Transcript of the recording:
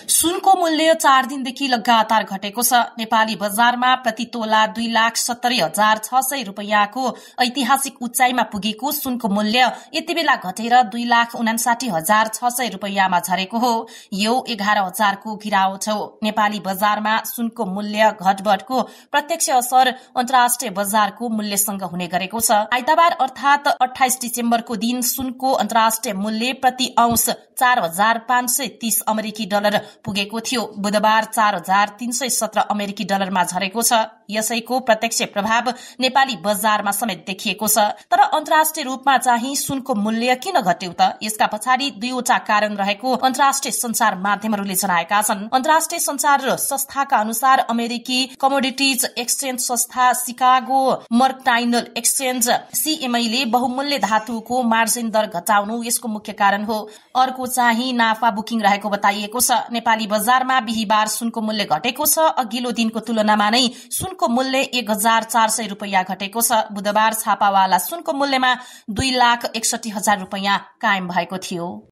सुनको मूल्य 4 दिनदेखि लगातार घटेको छ। नेपाली बजारमा प्रति तोला 2,70,600 रुपैयाँको ऐतिहासिक उचाइमा पुगेको सुनको मूल्य यति बेला घटेर 2,59,600 रुपैयाँमा झरेको हो। यो 11,000 को गिरावट हो। नेपाली बजारमा सुनको मूल्य घटबढको प्रत्यक्ष असर अन्तर्राष्ट्रिय बजारको मूल्यसँग हुने गरेको छ। आइतबार अर्थात 28 डिसेम्बरको दिन सुनको अन्तर्राष्ट्रिय मूल्य प्रति औंस 4,530 अमेरिकी डलर पुगेको थियो। बुधबार 4,317 अमेरिकी डलरमा झरेको छ। यसैको प्रत्यक्ष प्रभाव नेपाली बजारमा समेत देखिएको छ। तर अन्तर्राष्ट्रिय रूपमा चाहिँ सुनको मूल्य किन घट्यो त? यसका पछाडि दुईवटा कारण रहेको अन्तर्राष्ट्रिय संचार माध्यमहरूले जनाएका छन्। अन्तर्राष्ट्रिय संचार संस्थाका अनुसार अमेरिकी कमोडिटीज एक्सचेन्ज संस्था शिकागो मर्कटाइनल एक्सचेन्ज सीएमआईले बहुमूल्य धातुको मार्जिन दर घटाउनु यसको मुख्य कारण हो। अर्को चाहिँ नाफा बुकिङ रहेको बताइएको छ। नेपाली बजारमा बिहीबार सुनको मूल्य घटेको छ। अघिल्लो दिनको तुलनामा नै सुनको मूल्य 1,400 रुपैयाँ घटेको छ। बुधबार छापावाला सुनको मूल्यमा 2,61,000 रुपैयाँ कायम भएको थियो।